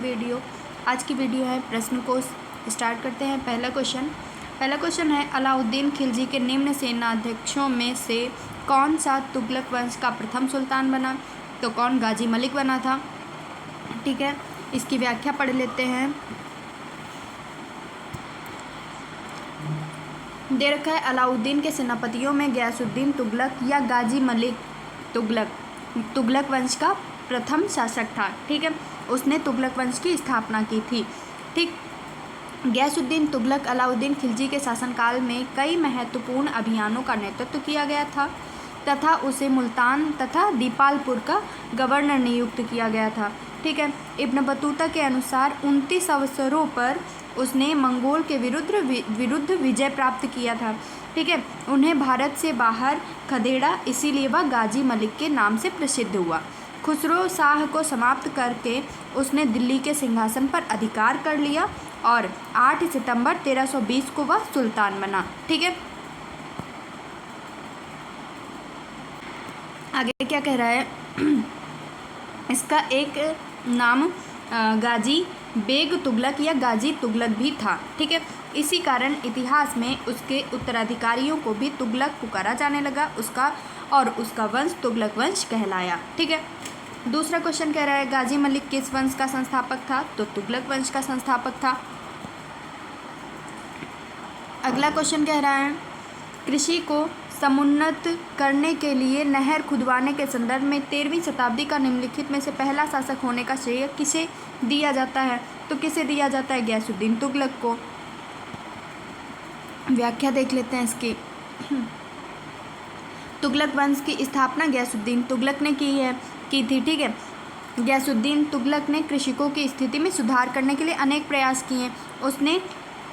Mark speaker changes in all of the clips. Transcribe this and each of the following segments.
Speaker 1: Video. आज की video है प्रश्न को स्टार्ट करते हैं। पहला क्वेश्चन है अलाउद्दीन खिलजी के निम्न सेनाध्यक्षों में से कौन सा तुगलक वंश का प्रथम सुल्तान बना? तो कौन? गाजी मलिक बना था। ठीक है, इसकी व्याख्या पढ़ लेते हैं। दे रखा है अलाउद्दीन के सेनापतियों में गयासुद्दीन तुगलक या गाजी मलिक तुगलक वंश का प्रथम शासक था। ठीक है, उसने तुगलक वंश की स्थापना की थी। ठीक, गयासुद्दीन तुगलक अलाउद्दीन खिलजी के शासनकाल में कई महत्वपूर्ण अभियानों का नेतृत्व किया गया था तथा उसे मुल्तान तथा दीपालपुर का गवर्नर नियुक्त किया गया था। ठीक है, इब्न बतूता के अनुसार 29 अवसरों पर उसने मंगोल के विरुद्ध विजय प्राप्त किया था। ठीक है, उन्हें भारत से बाहर खदेड़ा, इसीलिए वह गाजी मलिक के नाम से प्रसिद्ध हुआ। खुसरो शाह को समाप्त करके उसने दिल्ली के सिंहासन पर अधिकार कर लिया और 8 सितंबर 1320 को वह सुल्तान बना। ठीक है, आगे क्या कह रहा है? इसका एक नाम गाजी बेग तुगलक या गाजी तुगलक भी था। ठीक है, इसी कारण इतिहास में उसके उत्तराधिकारियों को भी तुगलक पुकारा जाने लगा। उसका वंश तुगलक वंश कहलाया। ठीक है, दूसरा क्वेश्चन कह रहा है गाजी मलिक किस वंश का संस्थापक था? तो तुगलक वंश का संस्थापक था। अगला क्वेश्चन कह रहा है कृषि को समुन्नत करने के लिए नहर खुदवाने के संदर्भ में 13वीं शताब्दी का निम्नलिखित में से पहला शासक होने का श्रेय किसे दिया जाता है? तो किसे दिया जाता है? गयासुद्दीन तुगलक को। व्याख्या देख लेते हैं इसकी। तुगलक वंश की स्थापना गयासुद्दीन तुगलक ने की थी। ठीक है, गयासुद्दीन तुगलक ने कृषकों की स्थिति में सुधार करने के लिए अनेक प्रयास किए। उसने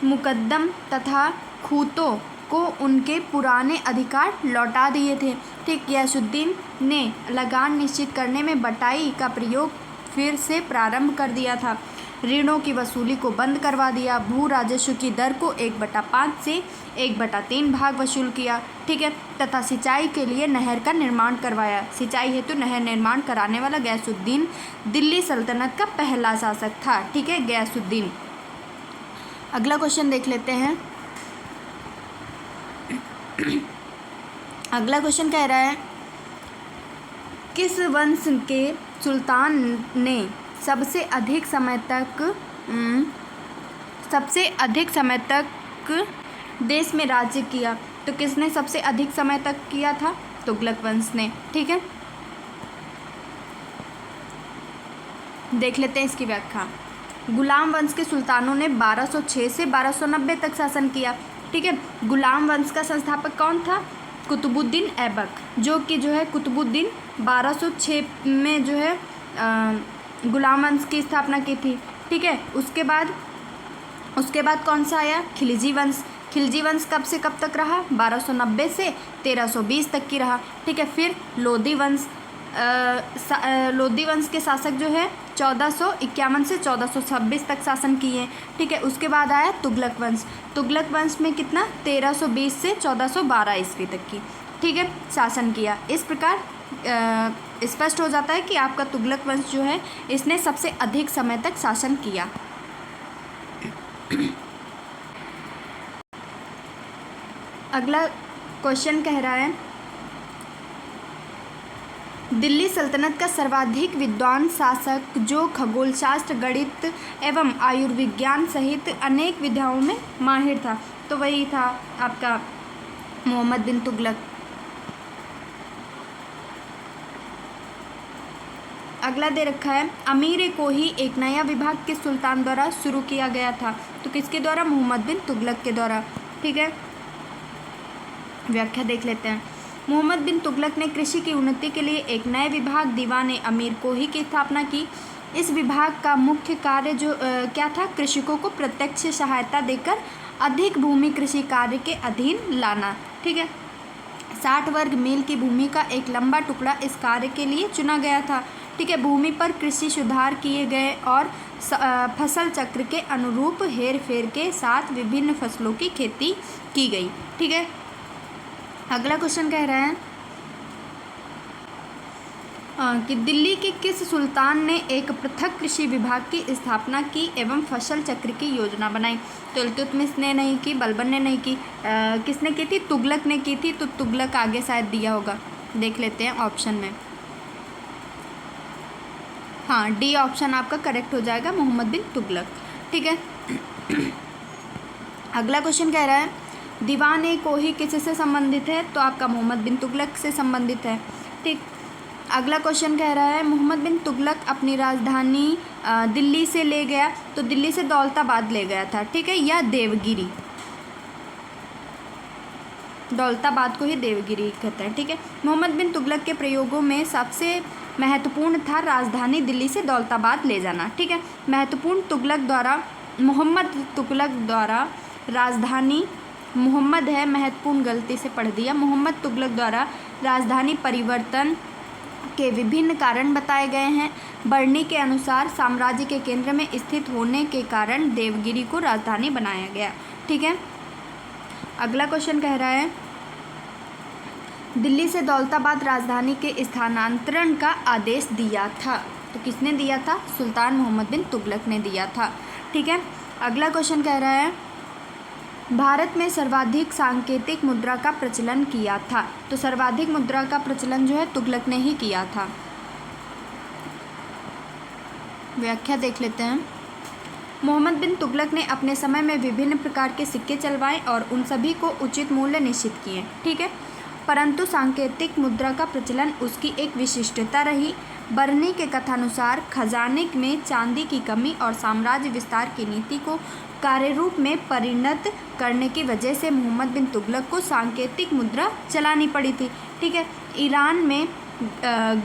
Speaker 1: मुकद्दम तथा खूतों को उनके पुराने अधिकार लौटा दिए थे। ठीक, गयासुद्दीन ने लगान निश्चित करने में बटाई का प्रयोग फिर से प्रारंभ कर दिया था। ऋणों की वसूली को बंद करवा दिया। भू राजस्व की दर को 1/5 से 1/3 भाग वसूल किया। ठीक है, तथा सिंचाई के लिए नहर का निर्माण करवाया। सिंचाई हेतु नहर निर्माण कराने वाला गयासुद्दीन दिल्ली सल्तनत का पहला शासक था। ठीक है, गयासुद्दीन। अगला क्वेश्चन देख लेते हैं। अगला क्वेश्चन कह रहा है किस वंश के सुल्तान ने सबसे अधिक समय तक देश में राज्य किया? तो किसने सबसे अधिक समय तक किया था? तुगलक वंश ने। ठीक है, देख लेते हैं इसकी व्याख्या। गुलाम वंश के सुल्तानों ने 1206 से 1290 तक शासन किया। ठीक है, गुलाम वंश का संस्थापक कौन था? कुतुबुद्दीन ऐबक, जो है कुतुबुद्दीन 1206 में गुलाम वंश की स्थापना की थी। ठीक है, उसके बाद कौन सा आया? खिलजी वंश। खिलजी वंश कब से कब तक रहा? 1290 से 1320 तक की रहा। ठीक है, फिर लोधी वंश के शासक 1451 से 1426 तक शासन किए। ठीक है, उसके बाद आया तुगलक वंश। तुगलक वंश में कितना? 1320 से 1412 ईस्वी तक की, ठीक है, शासन किया। इस प्रकार स्पष्ट हो जाता है कि आपका तुगलक वंश इसने सबसे अधिक समय तक शासन किया। अगला क्वेश्चन कह रहा है दिल्ली सल्तनत का सर्वाधिक विद्वान शासक जो खगोलशास्त्र, गणित एवं आयुर्विज्ञान सहित अनेक विधाओं में माहिर था? तो वही था आपका मोहम्मद बिन तुगलक। अगला दे रखा है अमीर कोही एक नया विभाग किस सुल्तान द्वारा शुरू किया गया था? तो किसके द्वारा? मोहम्मद बिन तुगलक के द्वारा। ठीक है, व्याख्या देख लेते हैं। मोहम्मद बिन तुगलक ने कृषि की उन्नति के लिए एक नए विभाग दीवाने अमीर कोही की स्थापना की। इस विभाग का मुख्य कार्य क्या था? कृषकों को प्रत्यक्ष सहायता देकर अधिक भूमि कृषि कार्य के अधीन लाना। ठीक है, 60 वर्ग मील की भूमि का एक लंबा टुकड़ा इस कार्य के लिए चुना गया था। ठीक है, भूमि पर कृषि सुधार किए गए और फसल चक्र के अनुरूप हेर फेर के साथ विभिन्न फसलों की खेती की गई। ठीक है, अगला क्वेश्चन कह रहा है कि दिल्ली के किस सुल्तान ने एक पृथक कृषि विभाग की स्थापना की एवं फसल चक्र की योजना बनाई? तो इल्तुतमिश ने नहीं की, बलबन ने नहीं की, किसने की थी? तुगलक ने की थी। तो तुगलक आगे शायद दिया होगा, देख लेते हैं ऑप्शन में। हाँ, डी ऑप्शन आपका करेक्ट हो जाएगा, मोहम्मद बिन तुगलक। ठीक है। अगला क्वेश्चन कह रहा है दीवान-ए कोही किससे संबंधित है? तो आपका मोहम्मद बिन तुगलक से संबंधित है। ठीक। अगला क्वेश्चन कह रहा है मोहम्मद बिन तुगलक अपनी राजधानी दिल्ली से ले गया, तो दिल्ली से दौलताबाद ले गया था, ठीक है, या देवगिरी? दौलताबाद को ही देवगिरी कहते हैं। ठीक है। मोहम्मद बिन तुगलक के प्रयोगों में सबसे महत्वपूर्ण था राजधानी दिल्ली से दौलताबाद ले जाना। ठीक है। मोहम्मद तुगलक द्वारा राजधानी, मोहम्मद है, महत्वपूर्ण गलती से पढ़ दिया, मोहम्मद तुगलक द्वारा राजधानी परिवर्तन के विभिन्न कारण बताए गए हैं। बर्नी के अनुसार साम्राज्य के केंद्र में स्थित होने के कारण देवगिरी को राजधानी बनाया गया। ठीक है। अगला क्वेश्चन कह रहा है दिल्ली से दौलताबाद राजधानी के स्थानांतरण का आदेश दिया था, तो किसने दिया था? सुल्तान मोहम्मद बिन तुगलक ने दिया था। ठीक है। अगला क्वेश्चन कह रहा है भारत में सर्वाधिक सांकेतिक मुद्रा का प्रचलन किया था, तो सर्वाधिक मुद्रा का प्रचलन जो है तुगलक ने ही किया था। व्याख्या देख लेते हैं। मोहम्मद बिन तुगलक ने अपने समय में विभिन्न प्रकार के सिक्के चलवाए और उन सभी को उचित मूल्य निश्चित किए। ठीक है। परंतु सांकेतिक मुद्रा का प्रचलन उसकी एक विशिष्टता रही। बर्नी के कथानुसार खजाने में चांदी की कमी और साम्राज्य विस्तार की नीति को कार्यरूप में परिणत करने की वजह से मोहम्मद बिन तुगलक को सांकेतिक मुद्रा चलानी पड़ी थी। ठीक है। ईरान में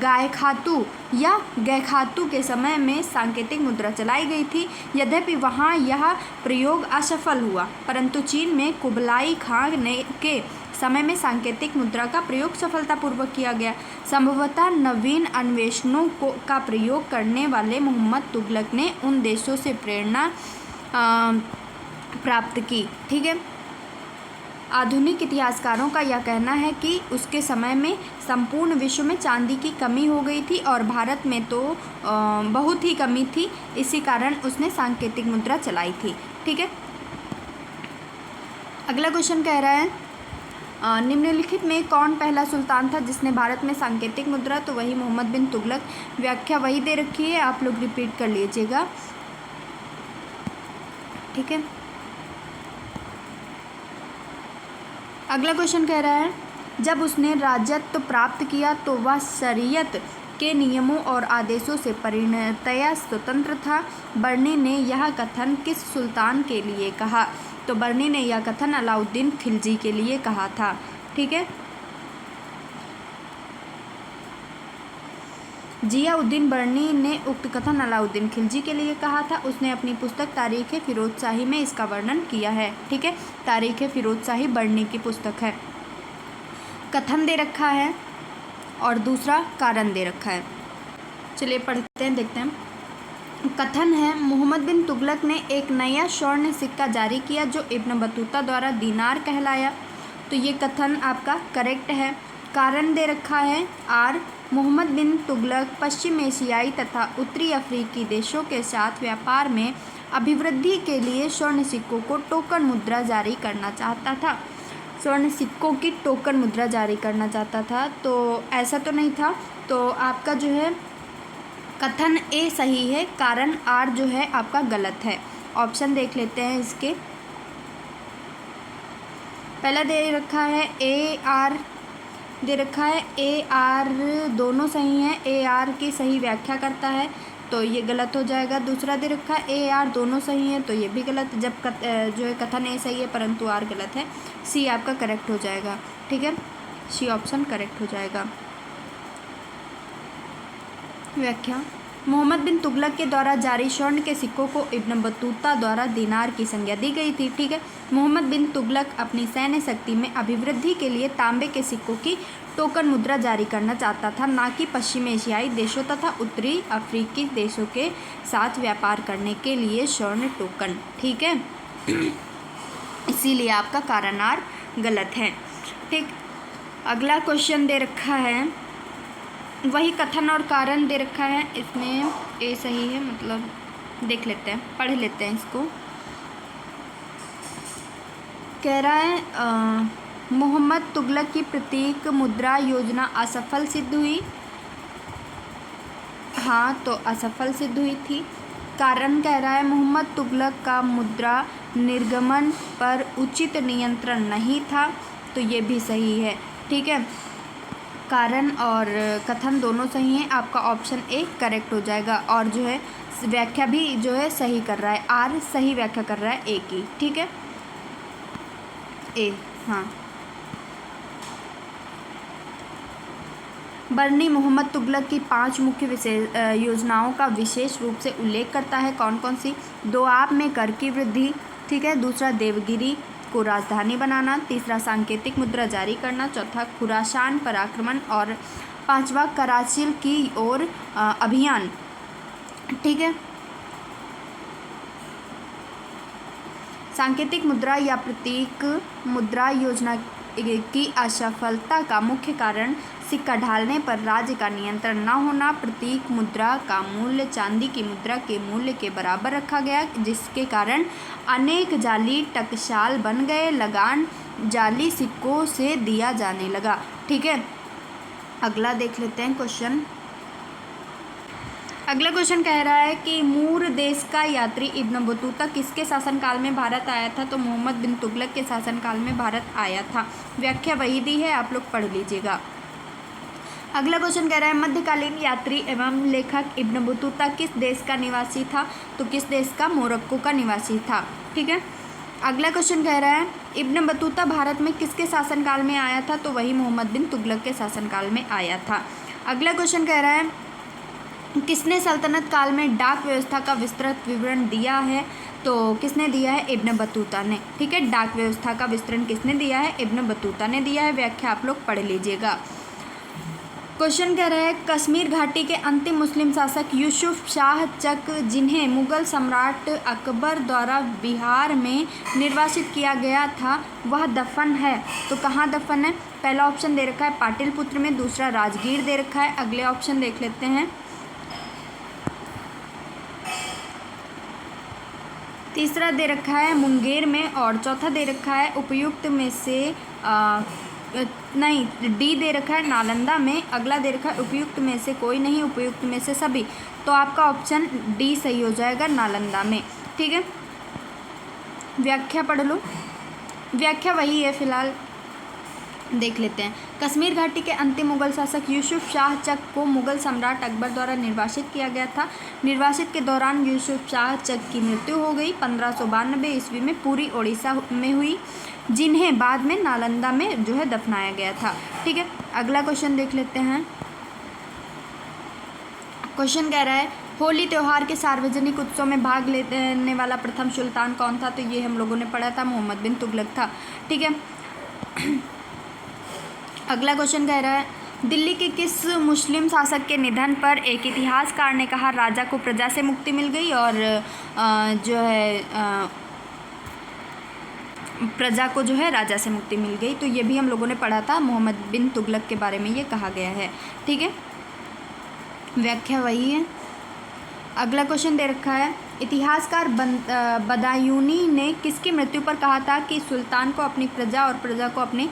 Speaker 1: गायखातू या गैखातू के समय में सांकेतिक मुद्रा चलाई गई थी, यद्यपि वहाँ यह प्रयोग असफल हुआ, परंतु चीन में कुबलाई खान के समय में सांकेतिक मुद्रा का प्रयोग सफलतापूर्वक किया गया। संभवतः नवीन अन्वेषणों का प्रयोग करने वाले मोहम्मद तुगलक ने उन देशों से प्रेरणा प्राप्त की। ठीक है। आधुनिक इतिहासकारों का यह कहना है कि उसके समय में संपूर्ण विश्व में चांदी की कमी हो गई थी और भारत में तो बहुत ही कमी थी, इसी कारण उसने सांकेतिक मुद्रा चलाई थी। ठीक है। अगला क्वेश्चन कह रहा है निम्नलिखित में कौन पहला सुल्तान था जिसने भारत में सांकेतिक मुद्रा? तो वही मोहम्मद बिन तुगलक। व्याख्या वही दे रखी है, आप लोग रिपीट कर लीजिएगा। ठीक है। अगला क्वेश्चन कह रहा है जब उसने राजत्व प्राप्त किया तो वह शरीयत के नियमों और आदेशों से पूर्णतया स्वतंत्र था। बर्नी ने यह कथन किस सुल्तान के लिए कहा? तो बर्नी ने यह कथन अलाउद्दीन खिलजी के लिए कहा था। ठीक है। जियाउद्दीन बर्नी ने उक्त कथन अलाउद्दीन खिलजी के लिए कहा था। उसने अपनी पुस्तक तारीख़ फ़िरोज़ शाही में इसका वर्णन किया है। ठीक है। तारीख़ फ़िरोज़ शाही बर्नी की पुस्तक है। कथन दे रखा है और दूसरा कारण दे रखा है। चलिए पढ़ते हैं, देखते हैं। कथन है मोहम्मद बिन तुगलक ने एक नया स्वर्ण सिक्का जारी किया जो इब्न बतूता द्वारा दीनार कहलाया, तो ये कथन आपका करेक्ट है। कारण दे रखा है आर मोहम्मद बिन तुगलक पश्चिम एशियाई तथा उत्तरी अफ्रीकी देशों के साथ व्यापार में अभिवृद्धि के लिए स्वर्ण सिक्कों को टोकन मुद्रा जारी करना चाहता था। स्वर्ण सिक्कों की टोकन मुद्रा जारी करना चाहता था, तो ऐसा तो नहीं था। तो आपका जो है कथन ए सही है, कारण आर जो है आपका गलत है। ऑप्शन देख लेते हैं इसके। पहला दे रखा है ए आर, दे रखा है ए आर, दोनों सही हैं। ए आर की सही व्याख्या करता है तो ये गलत हो जाएगा। दूसरा दे रखा है ए आर, दोनों सही हैं, तो ये भी गलत। जब जो है कथन ए सही है परंतु आर गलत है। सी आपका करेक्ट हो जाएगा। ठीक है। सी ऑप्शन करेक्ट हो जाएगा। व्याख्या मोहम्मद बिन तुगलक के द्वारा जारी स्वर्ण के सिक्कों को इब्न बतूता द्वारा दीनार की संज्ञा दी गई थी। ठीक है। मोहम्मद बिन तुगलक अपनी सैन्य शक्ति में अभिवृद्धि के लिए तांबे के सिक्कों की टोकन मुद्रा जारी करना चाहता था, ना कि पश्चिम एशियाई देशों तथा उत्तरी अफ्रीकी देशों के साथ व्यापार करने के लिए स्वर्ण टोकन। ठीक है। इसीलिए आपका कारण आर गलत है। ठीक। अगला क्वेश्चन दे रखा है वही कथन और कारण दे रखा है, इसमें ए सही है, मतलब देख लेते हैं, पढ़ लेते हैं इसको। कह रहा है मोहम्मद तुगलक की प्रतीक मुद्रा योजना असफल सिद्ध हुई। हाँ, तो असफल सिद्ध हुई थी। कारण कह रहा है मोहम्मद तुगलक का मुद्रा निर्गमन पर उचित नियंत्रण नहीं था, तो ये भी सही है। ठीक है, कारण और कथन दोनों सही हैं, आपका ऑप्शन ए करेक्ट हो जाएगा। और जो है व्याख्या भी जो है सही कर रहा है, आर सही व्याख्या कर रहा है ए की। ठीक है, ए। हाँ, बरनी मोहम्मद तुगलक की 5 मुख्य विशेष योजनाओं का विशेष रूप से उल्लेख करता है। कौन कौन सी? दोआब में कर की वृद्धि, ठीक है। दूसरा, देवगिरी को राजधानी बनाना। तीसरा, सांकेतिक मुद्रा जारी करना। चौथा, खुरासान पर आक्रमण। और पांचवा, कराचिल की ओर अभियान। ठीक है, सांकेतिक मुद्रा या प्रतीक मुद्रा योजना की असफलता का मुख्य कारण सिक्का ढालने पर राज्य का नियंत्रण न होना। प्रतीक मुद्रा का मूल्य चांदी की मुद्रा के मूल्य के बराबर रखा गया, जिसके कारण अनेक जाली टकसाल बन गए। लगान जाली सिक्कों से दिया जाने लगा। ठीक है, अगला देख लेते हैं क्वेश्चन। अगला क्वेश्चन कह रहा है कि मूर देश का यात्री इब्न बतूता किसके शासनकाल में भारत आया था? तो मोहम्मद बिन तुगलक के शासनकाल में भारत आया था। व्याख्या वही दी है, आप लोग पढ़ लीजिएगा। अगला क्वेश्चन कह रहा है मध्यकालीन यात्री एवं लेखक इब्न बतूता किस देश का निवासी था? तो किस देश का? मोरक्को का निवासी था। ठीक है, अगला क्वेश्चन कह रहा है इब्न बतूता भारत में किसके शासनकाल में आया था? तो वही मोहम्मद बिन तुगलक के शासनकाल में आया था। अगला क्वेश्चन कह रहा है किसने सल्तनत काल में डाक व्यवस्था का विस्तृत विवरण दिया है? तो किसने दिया है? इब्न बतूता ने। ठीक है, डाक व्यवस्था का विस्तरण किसने दिया है? इब्न बतूता ने दिया है। व्याख्या आप लोग पढ़ लीजिएगा। क्वेश्चन कह रहा है कश्मीर घाटी के अंतिम मुस्लिम शासक यूसुफ शाह चक, जिन्हें मुगल सम्राट अकबर द्वारा बिहार में निर्वासित किया गया था, वह दफन है। तो कहाँ दफन है? पहला ऑप्शन दे रखा है पाटिलपुत्र में, दूसरा राजगीर दे रखा है। अगले ऑप्शन देख लेते हैं। तीसरा दे रखा है मुंगेर में, और चौथा दे रखा है उपयुक्त में से नहीं, डी दे रखा है नालंदा में। अगला दे रखा है उपयुक्त में से कोई नहीं, उपयुक्त में से सभी। तो आपका ऑप्शन डी सही हो जाएगा, नालंदा में। ठीक है, व्याख्या पढ़ लो। व्याख्या वही है, फिलहाल देख लेते हैं। कश्मीर घाटी के अंतिम मुगल शासक यूसुफ शाह चक को मुगल सम्राट अकबर द्वारा निर्वासित किया गया था। निर्वासित के दौरान यूसुफ शाह चक की मृत्यु हो गई 1592 ईस्वी में पूरी ओडिशा में हुई, जिन्हें बाद में नालंदा में जो है दफनाया गया था। ठीक है, अगला क्वेश्चन देख लेते हैं। क्वेश्चन कह रहा है होली त्यौहार के सार्वजनिक उत्सव में भाग लेने वाला प्रथम सुल्तान कौन था? तो ये हम लोगों ने पढ़ा था, मोहम्मद बिन तुगलक था। ठीक है, अगला क्वेश्चन कह रहा है दिल्ली के किस मुस्लिम शासक के निधन पर एक इतिहासकार ने कहा राजा को प्रजा से मुक्ति मिल गई और जो है प्रजा को जो है राजा से मुक्ति मिल गई? तो ये भी हम लोगों ने पढ़ा था, मोहम्मद बिन तुगलक के बारे में ये कहा गया है। ठीक है, व्याख्या वही है। अगला क्वेश्चन दे रखा है इतिहासकार बदायूनी ने किसकी मृत्यु पर कहा था कि सुल्तान को अपनी प्रजा और प्रजा को अपनी?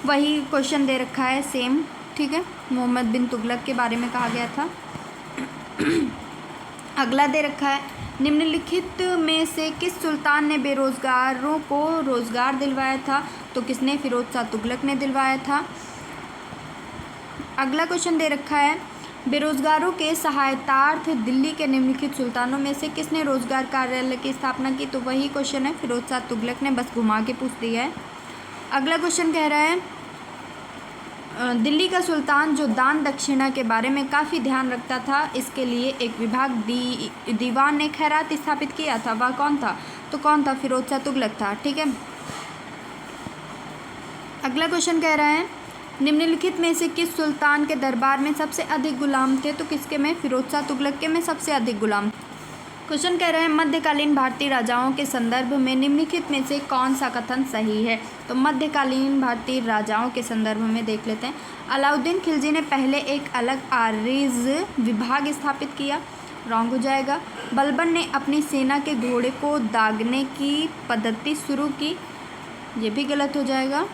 Speaker 1: वही क्वेश्चन दे रखा है सेम। ठीक है, मोहम्मद बिन तुगलक के बारे में कहा गया था। अगला दे रखा है निम्नलिखित में से किस सुल्तान ने बेरोजगारों को रोजगार दिलवाया था? तो किसने? फिरोज शाह तुगलक ने दिलवाया था। अगला क्वेश्चन दे रखा है बेरोजगारों के सहायतार्थ दिल्ली के निम्नलिखित सुल्तानों में से किसने रोजगार कार्यालय की स्थापना की? तो वही क्वेश्चन है, फिरोज शाह तुगलक ने। बस घुमा के पूछ दिया है। अगला क्वेश्चन कह रहा है दिल्ली का सुल्तान जो दान दक्षिणा के बारे में काफ़ी ध्यान रखता था, इसके लिए एक विभाग दीवान ने खैरात स्थापित किया था, वह कौन था? तो कौन था? फिरोज शाह तुगलक था। ठीक है, अगला क्वेश्चन कह रहा है निम्नलिखित में से किस सुल्तान के दरबार में सबसे अधिक गुलाम थे? तो किसके में? फिरोज शाह तुगलक के में सबसे अधिक गुलाम। क्वेश्चन कह रहे हैं मध्यकालीन भारतीय राजाओं के संदर्भ में निम्नलिखित में से कौन सा कथन सही है। तो मध्यकालीन भारतीय राजाओं के संदर्भ में देख लेते हैं। अलाउद्दीन खिलजी ने पहले एक अलग आरिज विभाग स्थापित किया, रॉन्ग हो जाएगा। बलबन ने अपनी सेना के घोड़े को दागने की पद्धति शुरू की, ये भी गलत हो जाएगा।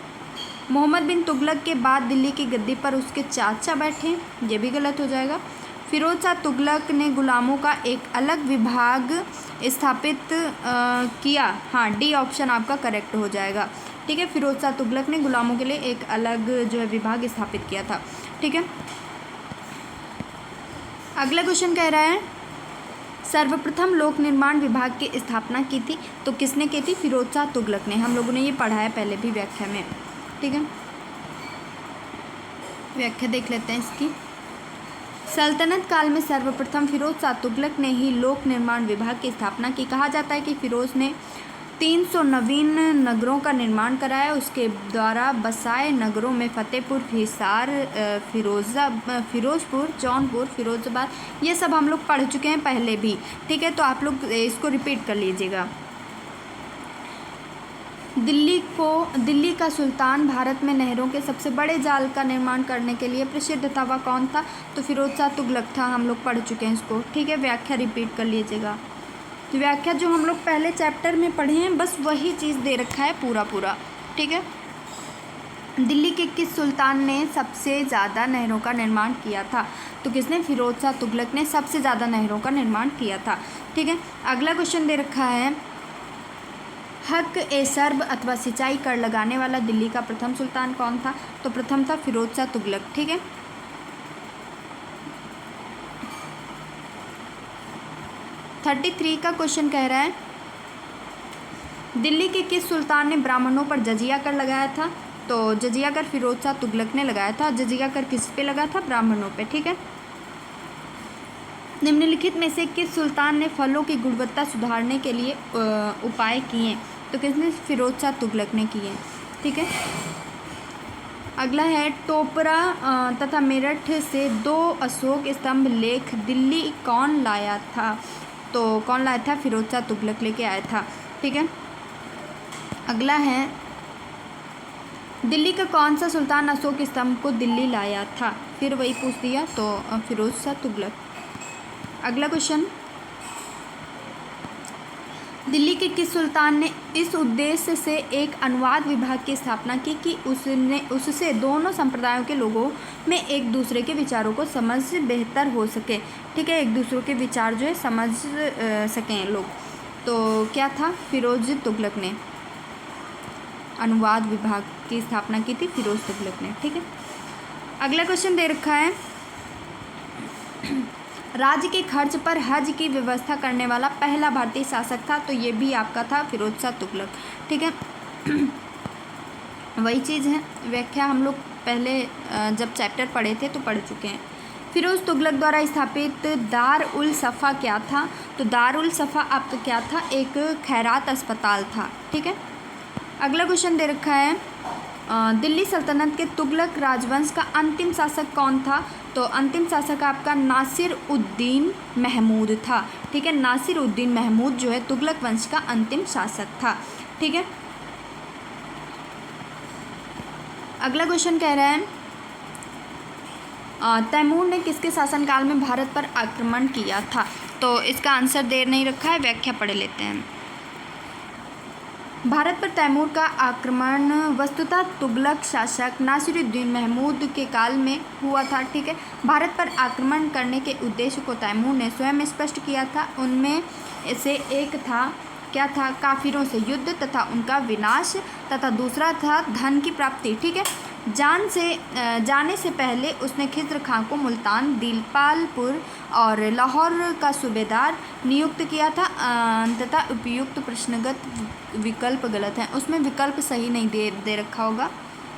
Speaker 1: मोहम्मद बिन तुगलक के बाद दिल्ली की गद्दी पर उसके चाचा बैठे, ये भी गलत हो जाएगा। फिरोज शाह तुगलक ने गुलामों का एक अलग विभाग स्थापित किया, हाँ डी ऑप्शन आपका करेक्ट हो जाएगा। ठीक है, फिरोज शाह तुगलक ने गुलामों के लिए एक अलग जो है विभाग स्थापित किया था। ठीक है, अगला क्वेश्चन कह रहा है सर्वप्रथम लोक निर्माण विभाग की स्थापना की थी, तो किसने की थी? फिरोज शाह तुगलक ने। हम लोगों ने ये पढ़ा है पहले भी व्याख्या में। ठीक है, व्याख्या देख लेते हैं इसकी। सल्तनत काल में सर्वप्रथम फिरोज शाह तुगलक ने ही लोक निर्माण विभाग की स्थापना की। कहा जाता है कि फिरोज ने 300 नवीन नगरों का निर्माण कराया। उसके द्वारा बसाए नगरों में फतेहपुर, हिसार, फिरोजपुर, जौनपुर, फिरोजाबाद, ये सब हम लोग पढ़ चुके हैं पहले भी। ठीक है, तो आप लोग इसको रिपीट कर लीजिएगा। दिल्ली का सुल्तान भारत में नहरों के सबसे बड़े जाल का निर्माण करने के लिए प्रसिद्ध था, वह कौन था? तो फिरोज शाह तुगलक था। हम लोग पढ़ चुके हैं इसको। ठीक है, व्याख्या रिपीट कर लीजिएगा। तो व्याख्या जो हम लोग पहले चैप्टर में पढ़े हैं बस वही चीज़ दे रखा है पूरा। ठीक है, दिल्ली के किस सुल्तान ने सबसे ज़्यादा नहरों का निर्माण किया था? तो किसने? फिरोज शाह तुगलक ने सबसे ज़्यादा नहरों का निर्माण किया था। ठीक है, अगला क्वेश्चन दे रखा है हक ए सर्ब अथवा सिंचाई कर लगाने वाला दिल्ली का प्रथम सुल्तान कौन था? तो प्रथम था फिरोज शाह तुगलक। ठीक है, 33 का क्वेश्चन कह रहा है दिल्ली के किस सुल्तान ने ब्राह्मणों पर जजिया कर लगाया था? तो जजिया कर फिरोज शाह तुगलक ने लगाया था। जजिया कर किस पे लगा था? ब्राह्मणों पे। ठीक है, निम्नलिखित में से किस सुल्तान ने फलों की गुणवत्ता सुधारने के लिए उपाय किए? तो किसने? फिरोज शाह तुगलक ने किए। ठीक है, अगला है टोपरा तथा मेरठ से 2 अशोक स्तंभ लेख दिल्ली कौन लाया था? तो कौन लाया था? फिरोज शाह तुगलक लेके आया था। ठीक है, अगला है दिल्ली का कौन सा सुल्तान अशोक स्तंभ को दिल्ली लाया था? फिर वही पूछ दिया, तो फिरोज शाह तुगलक। अगला क्वेश्चन दिल्ली के किस सुल्तान ने इस उद्देश्य से एक अनुवाद विभाग की स्थापना की कि उससे दोनों संप्रदायों के लोगों में एक दूसरे के विचारों को समझ बेहतर हो सके? ठीक है, एक दूसरे के विचार जो है समझ सकें लोग। तो क्या था? फिरोज तुगलक ने अनुवाद विभाग की स्थापना की थी, फिरोज तुगलक ने। ठीक है, अगला क्वेश्चन दे रखा है राज्य के खर्च पर हज की व्यवस्था करने वाला पहला भारतीय शासक था? तो ये भी आपका था फिरोज शाह तुगलक। ठीक है, वही चीज़ है। व्याख्या हम लोग पहले जब चैप्टर पढ़े थे तो पढ़ चुके हैं। फिरोज तुगलक द्वारा स्थापित दार उल सफ़ा क्या था? तो दार उल सफ़ा आपका क्या था? एक खैरात अस्पताल था। ठीक है, अगला क्वेश्चन दे रखा है दिल्ली सल्तनत के तुगलक राजवंश का अंतिम शासक कौन था? तो अंतिम शासक आपका नासिर उद्दीन महमूद था। ठीक है, नासिर उद्दीन महमूद जो है तुगलक वंश का अंतिम शासक था। ठीक है, अगला क्वेश्चन कह रहा है तैमूर ने किसके शासनकाल में भारत पर आक्रमण किया था? तो इसका आंसर दे नहीं रखा है, व्याख्या पढ़ लेते हैं। भारत पर तैमूर का आक्रमण वस्तुतः तुगलक शासक नासिरुद्दीन महमूद के काल में हुआ था। ठीक है, भारत पर आक्रमण करने के उद्देश्य को तैमूर ने स्वयं स्पष्ट किया था। उनमें से एक था, क्या था? काफिरों से युद्ध तथा उनका विनाश, तथा दूसरा था धन की प्राप्ति। ठीक है, जाने से पहले उसने खिज्र खां को मुल्तान, दिलपालपुर और लाहौर का सूबेदार नियुक्त किया था। तथा उपयुक्त प्रश्नगत विकल्प गलत है, उसमें विकल्प सही नहीं दे रखा होगा।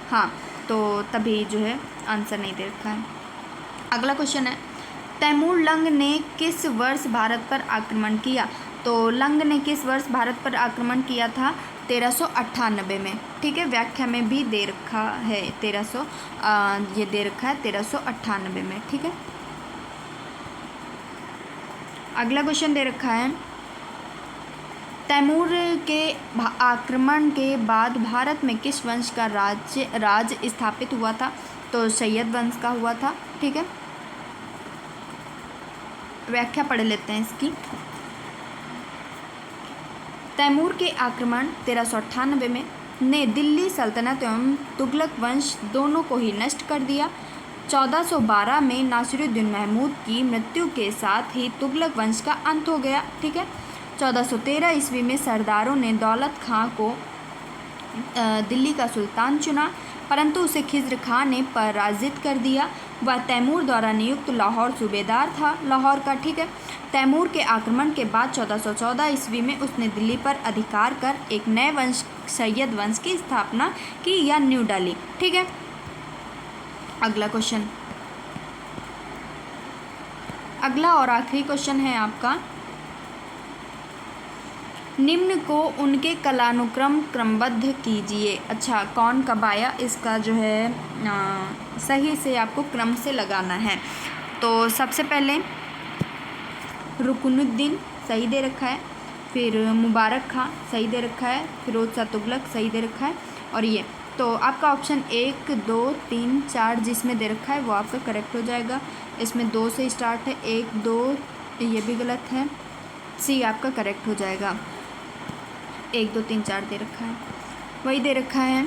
Speaker 1: हाँ, तो तभी जो है आंसर नहीं दे रखा है। अगला क्वेश्चन है तैमूर लंग ने किस वर्ष भारत पर आक्रमण किया? तो लंग ने किस वर्ष भारत पर आक्रमण किया था? 1398 में। ठीक है, व्याख्या में भी दे रखा है 1300, ये दे रखा है 1398 में। ठीक है, अगला क्वेश्चन दे रखा है तैमूर के आक्रमण के बाद भारत में किस वंश का राज स्थापित हुआ था? तो सैयद वंश का हुआ था। ठीक है, व्याख्या पढ़ लेते हैं इसकी। तैमूर के आक्रमण 1398 में ने दिल्ली सल्तनत एवं तुगलक वंश दोनों को ही नष्ट कर दिया। 1412 में नासिरुद्दीन महमूद की मृत्यु के साथ ही तुगलक वंश का अंत हो गया। ठीक है, 1413 ईस्वी में सरदारों ने दौलत खां को दिल्ली का सुल्तान चुना, परंतु उसे खिज़्र खां ने पराजित कर दिया। वह तैमूर द्वारा नियुक्त लाहौर सूबेदार था, लाहौर का। ठीक है, तैमूर के आक्रमण के बाद 1414 ईस्वी में उसने दिल्ली पर अधिकार कर एक नए वंश सैयद वंश की स्थापना की या नींव डाली। ठीक है, अगला क्वेश्चन, अगला और आखिरी क्वेश्चन है आपका, निम्न को उनके कालानुक्रम क्रमबद्ध कीजिए। अच्छा, कौन कब आया, इसका जो है सही से आपको क्रम से लगाना है। तो सबसे पहले रुकनुद्दीन सही दे रखा है, फिर मुबारक खां सही दे रखा है, फिरोज शाह तुगलक सही दे रखा है, और ये तो आपका ऑप्शन 1, 2, 3, 4 जिसमें दे रखा है वो आपका करेक्ट हो जाएगा। इसमें 2 से स्टार्ट है, 1, 2 ये भी गलत है, सी आपका करेक्ट हो जाएगा। 1, 2, 3, 4 दे रखा है, वही दे रखा है।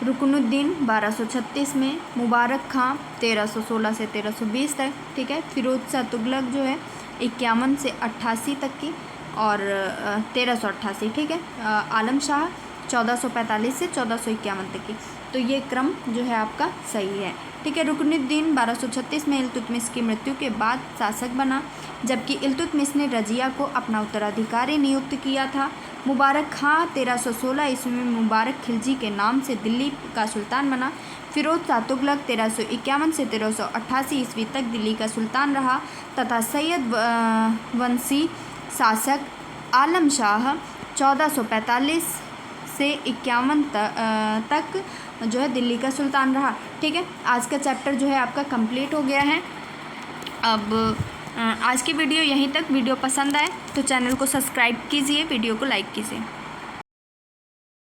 Speaker 1: रुकनुद्दीन 1236 में, मुबारक खां 1316 से 1320 तक। ठीक है, फिरोज शाह तुगलक जो है 51 से 88 तक की, और 1388। ठीक है, आलम शाह 1445 से 1451 तक की। तो ये क्रम जो है आपका सही है। ठीक है, रुकनुद्दीन 1236 में इल्तुतमिश की मृत्यु के बाद शासक बना, जबकि इल्तुतमिश ने रजिया को अपना उत्तराधिकारी नियुक्त किया था। मुबारक खां 1316 ईस्वी में मुबारक खिलजी के नाम से दिल्ली का सुल्तान बना। फिरोज शाह तुगलक 1351 से 1388 ईस्वी तक दिल्ली का सुल्तान रहा, तथा सैयद वंशी शासक आलम शाह 1445 से 51 तक जो है दिल्ली का सुल्तान रहा। ठीक है, आज का चैप्टर जो है आपका कंप्लीट हो गया है। अब आज की वीडियो यहीं तक। वीडियो पसंद आए तो चैनल को सब्सक्राइब कीजिए, वीडियो को लाइक कीजिए।